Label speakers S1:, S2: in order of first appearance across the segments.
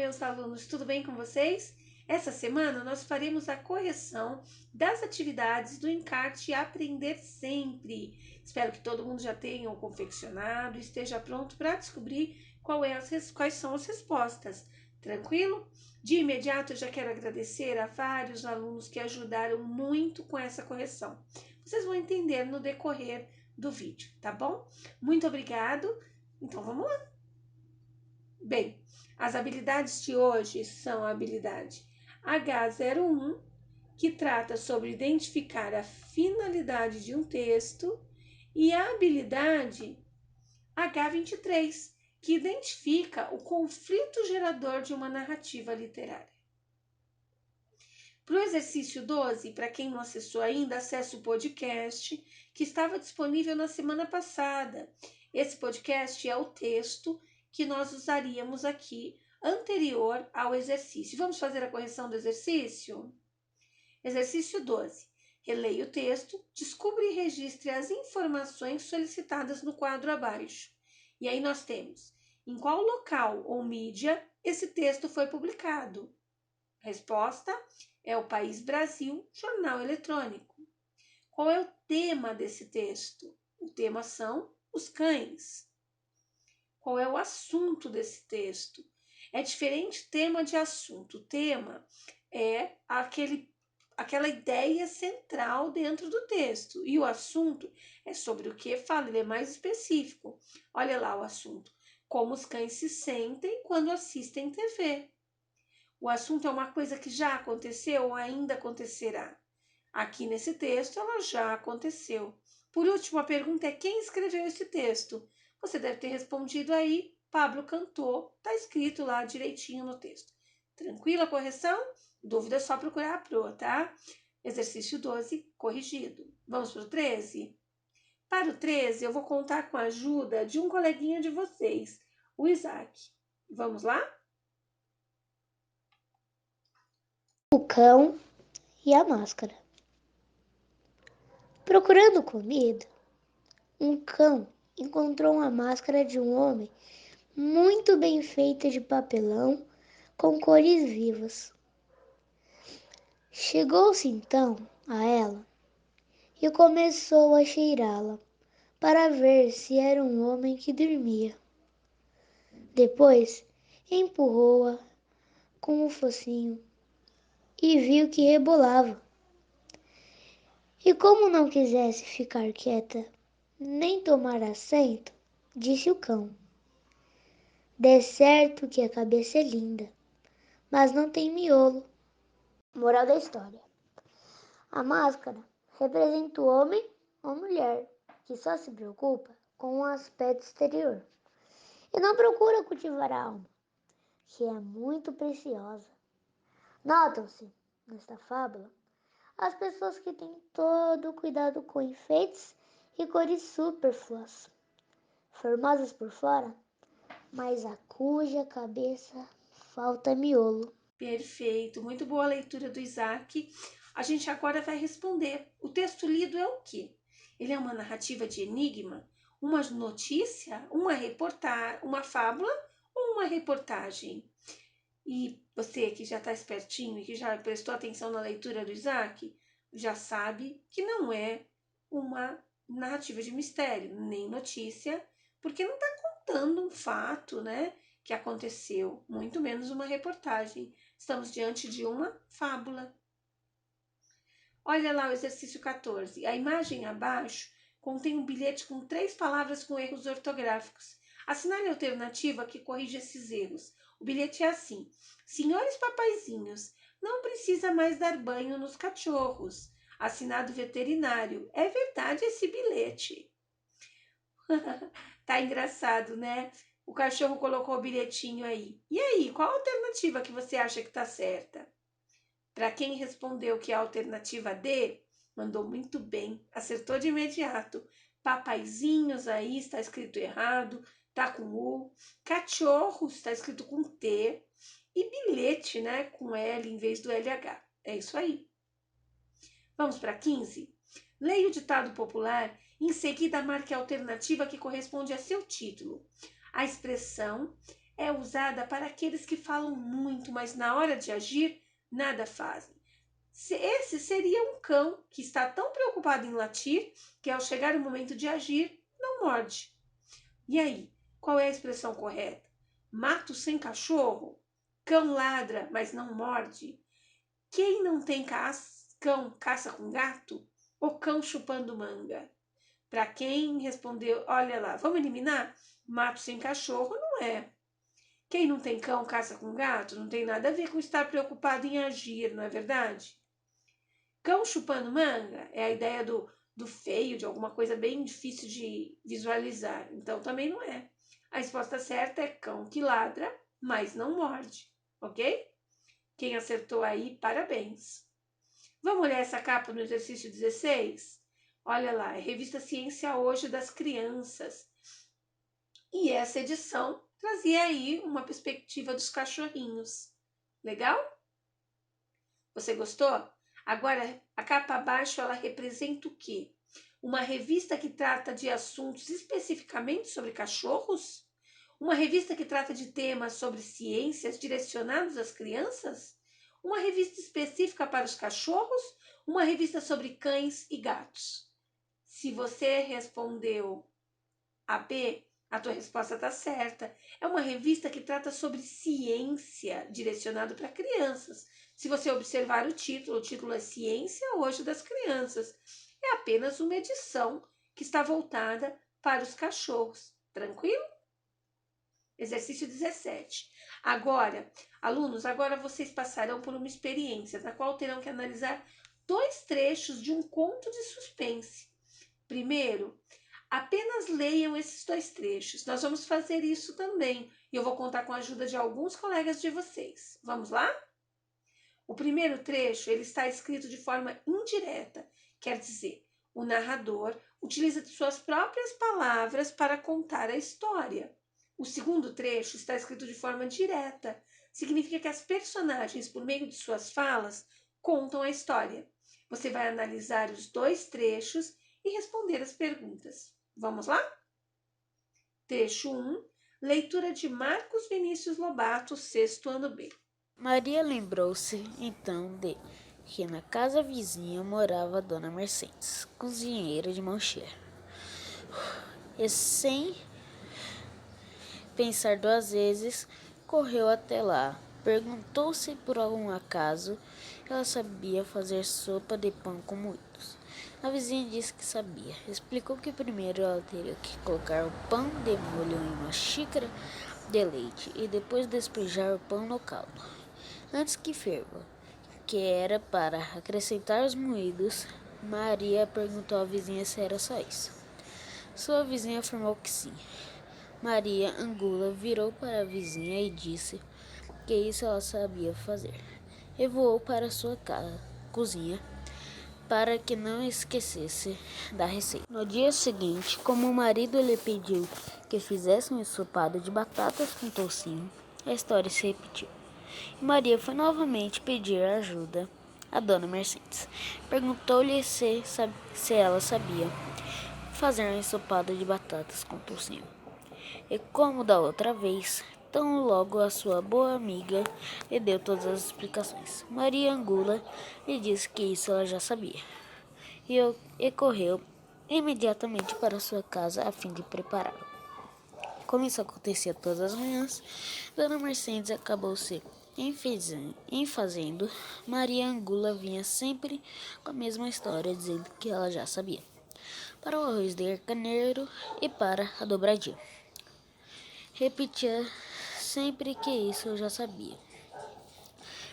S1: meus alunos, tudo bem com vocês? Essa semana nós faremos a correção das atividades do encarte Aprender Sempre. Espero que todo mundo já tenha o confeccionado e esteja pronto para descobrir quais são as respostas. Tranquilo? De imediato eu já quero agradecer a vários alunos que ajudaram muito com essa correção. Vocês vão entender no decorrer do vídeo, tá bom? Muito obrigado. Então vamos lá. Bem, as habilidades de hoje são a habilidade H01, que trata sobre identificar a finalidade de um texto, e a habilidade H23, que identifica o conflito gerador de uma narrativa literária. Para o exercício 12, para quem não acessou ainda, acesse o podcast que estava disponível na semana passada. Esse podcast é o texto que nós usaríamos aqui anterior ao exercício. Vamos fazer a correção do exercício? Exercício 12. Releia o texto, descubra e registre as informações solicitadas no quadro abaixo. E aí nós temos: em qual local ou mídia esse texto foi publicado? Resposta é o País Brasil, jornal eletrônico. Qual é o tema desse texto? O tema são os cães. Qual é o assunto desse texto? É diferente tema de assunto. O tema é aquela ideia central dentro do texto. E o assunto é sobre o que fala, ele é mais específico. Olha lá o assunto. Como os cães se sentem quando assistem TV. O assunto é uma coisa que já aconteceu ou ainda acontecerá. Aqui nesse texto ela já aconteceu. Por último, a pergunta é: quem escreveu esse texto? Você deve ter respondido aí, Pablo Cantor, está escrito lá direitinho no texto. Tranquila a correção? Dúvida é só procurar a pro, tá? Exercício 12, corrigido. Vamos para o 13? Para o 13, eu vou contar com a ajuda de um coleguinha de vocês, o Isaac. Vamos lá?
S2: O cão e a máscara. Procurando comida, um cão encontrou uma máscara de um homem muito bem feita de papelão com cores vivas. Chegou-se então a ela e começou a cheirá-la para ver se era um homem que dormia. Depois empurrou-a com o focinho e viu que rebolava. E como não quisesse ficar quieta nem tomar assento, disse o cão: "Dê certo que a cabeça é linda, mas não tem miolo." Moral da história: a máscara representa o homem ou mulher que só se preocupa com o aspecto exterior e não procura cultivar a alma, que é muito preciosa. Notam-se, nesta fábula, as pessoas que têm todo o cuidado com enfeites e cores supérfluas, formosas por fora, mas a cuja cabeça falta miolo.
S1: Perfeito, muito boa leitura do Isaac. A gente agora vai responder. O texto lido é o quê? Ele é uma narrativa de enigma, uma notícia, uma reportagem, uma fábula ou uma reportagem? E você que já está espertinho e que já prestou atenção na leitura do Isaac, já sabe que não é uma narrativa de mistério, nem notícia, porque não está contando um fato, né, que aconteceu, muito menos uma reportagem. Estamos diante de uma fábula. Olha lá o exercício 14. A imagem abaixo contém um bilhete com 3 palavras com erros ortográficos. Assinale a alternativa que corrige esses erros. O bilhete é assim: senhores papaizinhos, não precisa mais dar banho nos cachorros. Assinado veterinário. É verdade esse bilhete. Tá engraçado, né? O cachorro colocou o bilhetinho aí. E aí, qual a alternativa que você acha que tá certa? Para quem respondeu que a alternativa D, mandou muito bem, acertou de imediato. Papaizinhos aí está escrito errado, tá com U. Cachorros está escrito com T. E bilhete, né, com L em vez do LH. É isso aí. Vamos para 15? Leia o ditado popular e em seguida marque a alternativa que corresponde a seu título. A expressão é usada para aqueles que falam muito, mas na hora de agir, nada fazem. Esse seria um cão que está tão preocupado em latir que, ao chegar o momento de agir, não morde. E aí, qual é a expressão correta? Mato sem cachorro? Cão ladra, mas não morde? Quem não tem cão caça com gato? Ou cão chupando manga? Para quem respondeu, olha lá, vamos eliminar? Mato sem cachorro não é. Quem não tem cão caça com gato não tem nada a ver com estar preocupado em agir, não é verdade? Cão chupando manga é a ideia do feio, de alguma coisa bem difícil de visualizar. Então também não é. A resposta certa é cão que ladra, mas não morde, ok? Quem acertou aí, parabéns. Vamos olhar essa capa no exercício 16? Olha lá, é Revista Ciência Hoje das Crianças. E essa edição trazia aí uma perspectiva dos cachorrinhos. Legal? Você gostou? Agora, a capa abaixo, ela representa o quê? Uma revista que trata de assuntos especificamente sobre cachorros? Uma revista que trata de temas sobre ciências direcionados às crianças? Uma revista específica para os cachorros? Uma revista sobre cães e gatos? Se você respondeu a B, a tua resposta está certa. É uma revista que trata sobre ciência, direcionado para crianças. Se você observar o título é Ciência Hoje das Crianças. É apenas uma edição que está voltada para os cachorros. Tranquilo? Exercício 17. Agora, alunos, agora vocês passarão por uma experiência na qual terão que analisar 2 trechos de um conto de suspense. Primeiro, apenas leiam esses 2 trechos. Nós vamos fazer isso também. E eu vou contar com a ajuda de alguns colegas de vocês. Vamos lá? O primeiro trecho, ele está escrito de forma indireta. Quer dizer, o narrador utiliza de suas próprias palavras para contar a história. O segundo trecho está escrito de forma direta. Significa que as personagens, por meio de suas falas, contam a história. Você vai analisar os 2 trechos e responder as perguntas. Vamos lá? Trecho 1, leitura de Marcos Vinícius Lobato, sexto ano B.
S3: Maria lembrou-se então de que na casa vizinha morava Dona Mercedes, cozinheira de mão cheia. E sem pensar 2 vezes, correu até lá. Perguntou se por algum acaso ela sabia fazer sopa de pão com moídos. A vizinha disse que sabia. Explicou que primeiro ela teria que colocar o pão de molho em uma xícara de leite e depois despejar o pão no caldo, antes que ferva, que era para acrescentar os moídos. Maria perguntou à vizinha se era só isso. Sua vizinha afirmou que sim. Maria Angula virou para a vizinha e disse que isso ela sabia fazer. E voou para sua cozinha para que não esquecesse da receita. No dia seguinte, como o marido lhe pediu que fizesse um ensopado de batatas com toucinho, a história se repetiu. E Maria foi novamente pedir ajuda a Dona Mercedes. Perguntou-lhe se ela sabia fazer um ensopado de batatas com toucinho. E como da outra vez, tão logo a sua boa amiga lhe deu todas as explicações. Maria Angula lhe disse que isso ela já sabia. E correu imediatamente para sua casa a fim de prepará-lo. Como isso acontecia todas as manhãs, Dona Mercedes acabou se fazendo. Maria Angula vinha sempre com a mesma história, dizendo que ela já sabia. Para o arroz de carneiro e para a dobradinha. Repetia sempre que isso eu já sabia.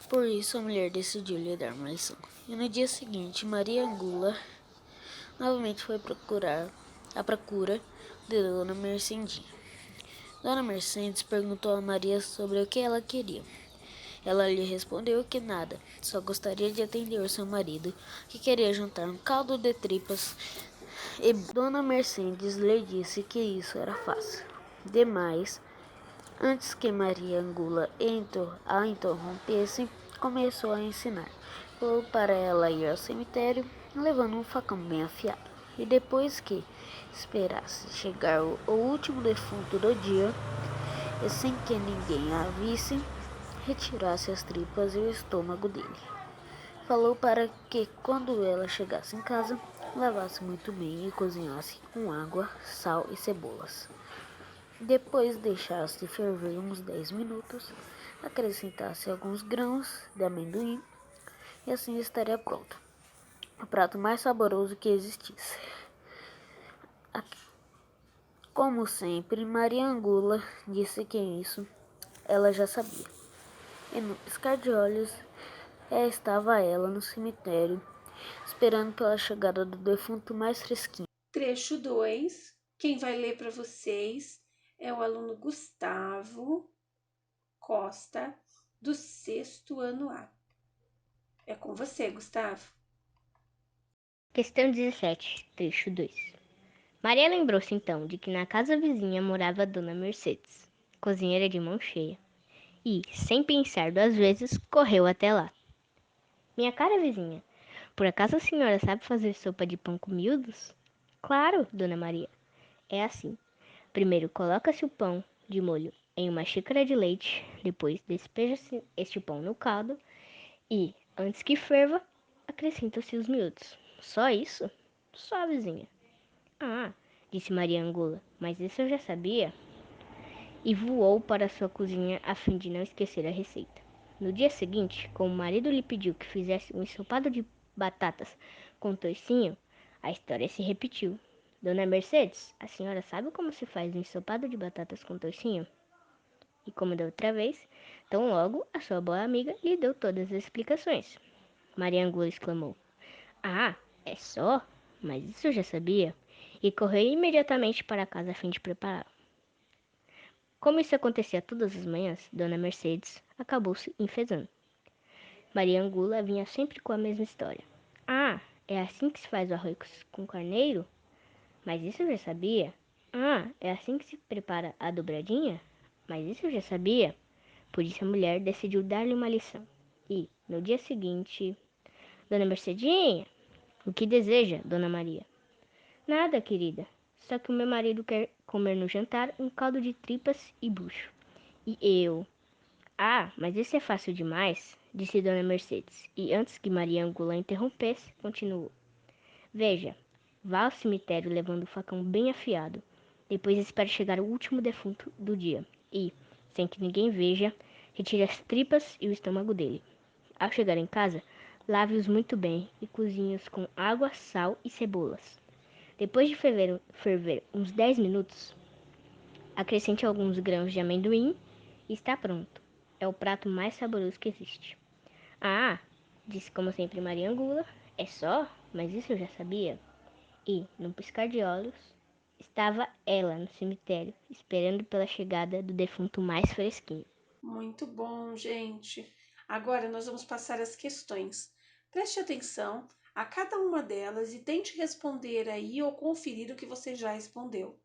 S3: Por isso a mulher decidiu lhe dar uma lição. E no dia seguinte, Maria Angula novamente foi à procura de Dona Mercedinha. Dona Mercedes perguntou a Maria sobre o que ela queria. Ela lhe respondeu que nada, só gostaria de atender o seu marido, que queria jantar um caldo de tripas. E Dona Mercedes lhe disse que isso era fácil demais. Antes que Maria Angula a interrompesse, começou a ensinar. Falou para ela ir ao cemitério, levando um facão bem afiado. E depois que esperasse chegar o último defunto do dia, e, sem que ninguém a visse, retirasse as tripas e o estômago dele. Falou para que, quando ela chegasse em casa, lavasse muito bem e cozinhasse com água, sal e cebolas. Depois deixasse ferver uns 10 minutos, acrescentasse alguns grãos de amendoim e assim estaria pronto. O prato mais saboroso que existisse. Como sempre, Maria Angula disse que isso ela já sabia. E no piscar de olhos, estava ela no cemitério, esperando pela chegada do defunto mais fresquinho.
S1: Trecho 2. Quem vai ler para vocês é o aluno Gustavo Costa, do 6º ano A. É com você, Gustavo.
S4: Questão 17, trecho 2. Maria lembrou-se então de que na casa vizinha morava Dona Mercedes, cozinheira de mão cheia, e, sem pensar 2 vezes, correu até lá. Minha cara vizinha, por acaso a senhora sabe fazer sopa de pão com miúdos? Claro, Dona Maria. É assim. Primeiro coloca-se o pão de molho em uma xícara de leite, depois despeja-se este pão no caldo e, antes que ferva, acrescenta-se os miúdos. Só isso? Só, vizinha. Ah, disse Maria Angula, mas isso eu já sabia. E voou para sua cozinha a fim de não esquecer a receita. No dia seguinte, como o marido lhe pediu que fizesse um ensopado de batatas com toicinho, a história se repetiu. Dona Mercedes, a senhora sabe como se faz um ensopado de batatas com toicinho? E como da outra vez, tão logo a sua boa amiga lhe deu todas as explicações. Maria Angula exclamou: Ah, é só? Mas isso eu já sabia. E correu imediatamente para casa a fim de preparar. Como isso acontecia todas as manhãs, Dona Mercedes acabou se enfezando. Maria Angula vinha sempre com a mesma história. Ah, é assim que se faz o arroz com carneiro? Mas isso eu já sabia. Ah, é assim que se prepara a dobradinha? Mas isso eu já sabia. Por isso a mulher decidiu dar-lhe uma lição. E, no dia seguinte, Dona Mercedinha, o que deseja, Dona Maria? Nada, querida. Só que o meu marido quer comer no jantar um caldo de tripas e bucho. E eu? Ah, mas isso é fácil demais, disse Dona Mercedes. E antes que Maria Angula interrompesse, continuou. Veja, vá ao cemitério levando o facão bem afiado. Depois espere chegar o último defunto do dia. E, sem que ninguém veja, retire as tripas e o estômago dele. Ao chegar em casa, lave-os muito bem e cozinhe-os com água, sal e cebolas. Depois de ferver uns 10 minutos, acrescente alguns grãos de amendoim e está pronto. É o prato mais saboroso que existe. Ah, disse como sempre Maria Angula, é só? Mas isso eu já sabia. E, num piscar de olhos, estava ela no cemitério, esperando pela chegada do defunto mais fresquinho.
S1: Muito bom, gente. Agora nós vamos passar as questões. Preste atenção a cada uma delas e tente responder aí ou conferir o que você já respondeu.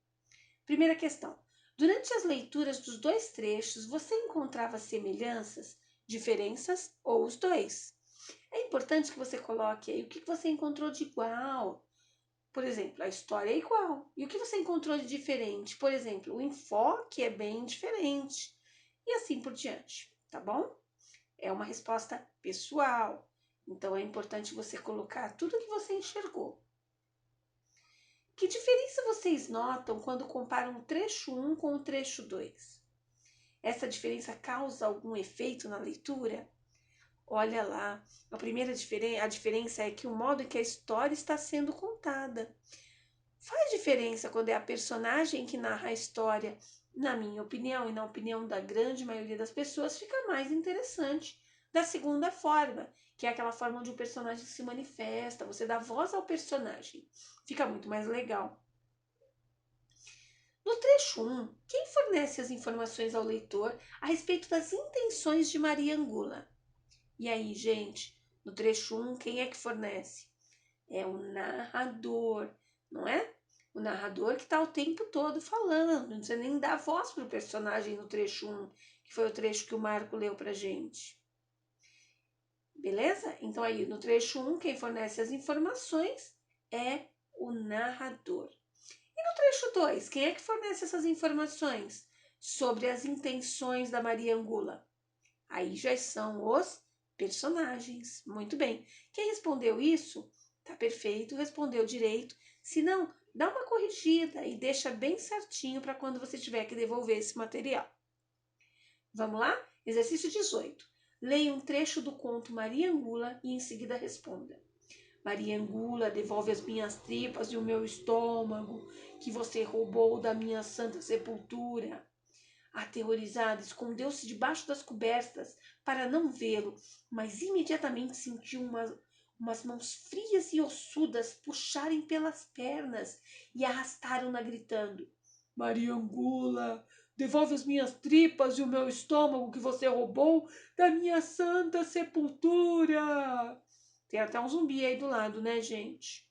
S1: Primeira questão. Durante as leituras dos 2 trechos, você encontrava semelhanças, diferenças ou os dois? É importante que você coloque aí o que você encontrou de igual. Por exemplo, a história é igual. E o que você encontrou de diferente? Por exemplo, o enfoque é bem diferente. E assim por diante, tá bom? É uma resposta pessoal. Então é importante você colocar tudo que você enxergou. Que diferença vocês notam quando comparam o trecho 1 com o trecho 2? Essa diferença causa algum efeito na leitura? Olha lá, a diferença é que o modo em que a história está sendo contada. Faz diferença quando é a personagem que narra a história. Na minha opinião e na opinião da grande maioria das pessoas, fica mais interessante da segunda forma, que é aquela forma onde o personagem se manifesta, você dá voz ao personagem. Fica muito mais legal. No trecho 1, quem fornece as informações ao leitor a respeito das intenções de Maria Angula? E aí, gente, no trecho 1, quem é que fornece? É o narrador, não é? O narrador que está o tempo todo falando, não precisa nem dar voz para o personagem no trecho 1, que foi o trecho que o Marco leu para gente. Beleza? Então aí, no trecho 1, quem fornece as informações é o narrador. E no trecho 2, quem é que fornece essas informações? sobre as intenções da Maria Angula. Aí já são os personagens. Muito bem. Quem respondeu isso, tá perfeito, respondeu direito. Se não, dá uma corrigida e deixa bem certinho para quando você tiver que devolver esse material. Vamos lá? Exercício 18. Leia um trecho do conto Maria Angula e em seguida responda. Maria Angula, devolve as minhas tripas e o meu estômago, que você roubou da minha santa sepultura. Aterrorizada, escondeu-se debaixo das cobertas para não vê-lo, mas imediatamente sentiu umas mãos frias e ossudas puxarem pelas pernas e arrastaram-na gritando: Maria Angula, devolve as minhas tripas e o meu estômago que você roubou da minha santa sepultura. Tem até um zumbi aí do lado, né, gente?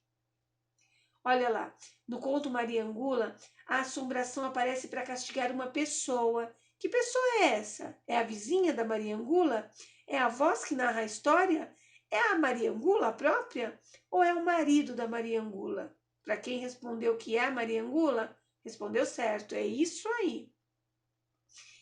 S1: Olha lá, no conto Maria Angula, a assombração aparece para castigar uma pessoa. Que pessoa é essa? É a vizinha da Maria Angula? É a voz que narra a história? É a Maria Angula própria? Ou é o marido da Maria Angula? Para quem respondeu que é a Maria Angula, respondeu certo, é isso aí.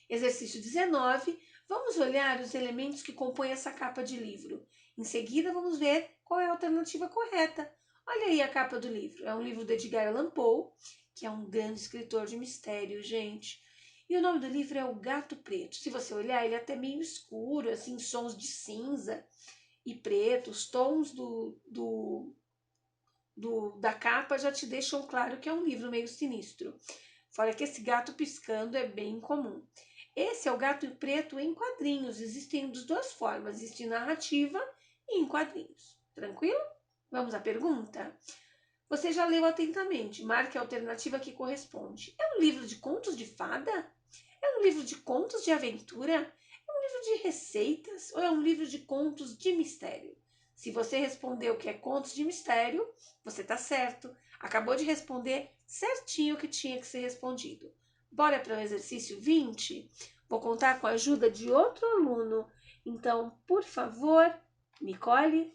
S1: Exercício 19. Vamos olhar os elementos que compõem essa capa de livro. Em seguida, vamos ver qual é a alternativa correta. Olha aí a capa do livro. É um livro de Edgar Allan Poe, que é um grande escritor de mistério, gente. E o nome do livro é O Gato Preto. Se você olhar, ele é até meio escuro, assim, sons de cinza e preto. Os tons da capa já te deixam claro que é um livro meio sinistro. Fora que esse gato piscando é bem comum. Esse é o Gato Preto em quadrinhos. Existem de duas formas, existe em narrativa e em quadrinhos. Tranquilo? Vamos à pergunta? Você já leu atentamente, marque a alternativa que corresponde. É um livro de contos de fada? É um livro de contos de aventura? É um livro de receitas? Ou é um livro de contos de mistério? Se você respondeu que é contos de mistério, você está certo. Acabou de responder certinho o que tinha que ser respondido. Bora para o exercício 20? Vou contar com a ajuda de outro aluno. Então, por favor, Nicole,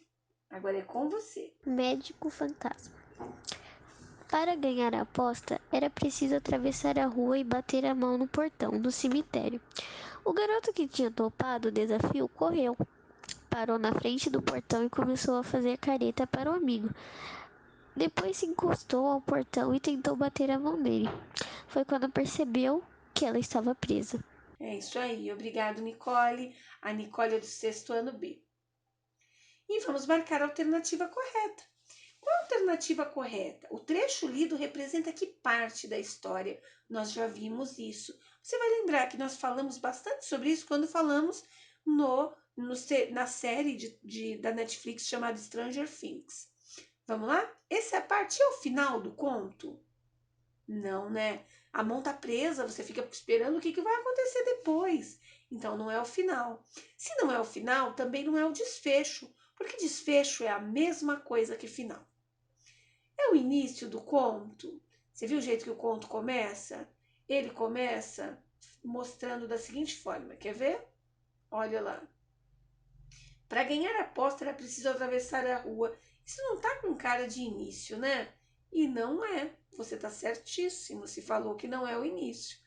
S1: agora é com você.
S5: Médico fantasma. Para ganhar a aposta, era preciso atravessar a rua e bater a mão no portão do cemitério. O garoto que tinha topado o desafio correu, parou na frente do portão e começou a fazer careta para o amigo. Depois se encostou ao portão e tentou bater a mão nele. Foi quando percebeu que ela estava presa.
S1: É isso aí. Obrigado, Nicole. A Nicole é do 6º ano B. E vamos marcar a alternativa correta. Qual a alternativa correta? O trecho lido representa que parte da história? Nós já vimos isso. Você vai lembrar que nós falamos bastante sobre isso quando falamos na série da Netflix chamada Stranger Things. Vamos lá? Essa é a parte ao final do conto? Não, né? A mão tá presa, você fica esperando o que vai acontecer depois. Então não é o final. Se não é o final, também não é o desfecho, porque desfecho é a mesma coisa que final. É o início do conto. Você viu o jeito que o conto começa? Ele começa mostrando da seguinte forma. Quer ver? Olha lá. Para ganhar a aposta era preciso atravessar a rua. Isso não tá com cara de início, né? E não é. Você tá certíssimo se falou que não é o início.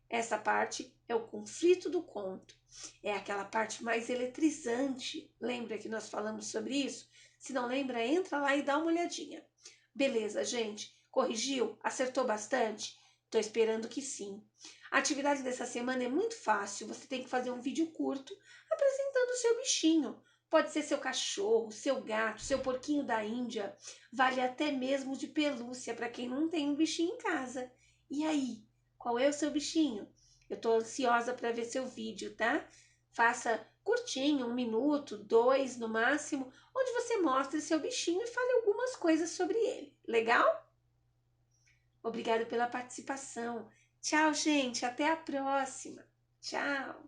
S1: Essa parte é o conflito do conto. É aquela parte mais eletrizante. Lembra que nós falamos sobre isso? Se não lembra, entra lá e dá uma olhadinha. Beleza, gente? Corrigiu? Acertou bastante? Tô esperando que sim. A atividade dessa semana é muito fácil. Você tem que fazer um vídeo curto apresentando o seu bichinho. Pode ser seu cachorro, seu gato, seu porquinho da Índia. Vale até mesmo de pelúcia para quem não tem um bichinho em casa. E aí, qual é o seu bichinho? Eu tô ansiosa para ver seu vídeo, tá? Faça curtinho, 1 minuto, 2 no máximo, onde você mostre seu bichinho e fale algumas coisas sobre ele. Legal? Obrigada pela participação. Tchau, gente. Até a próxima. Tchau.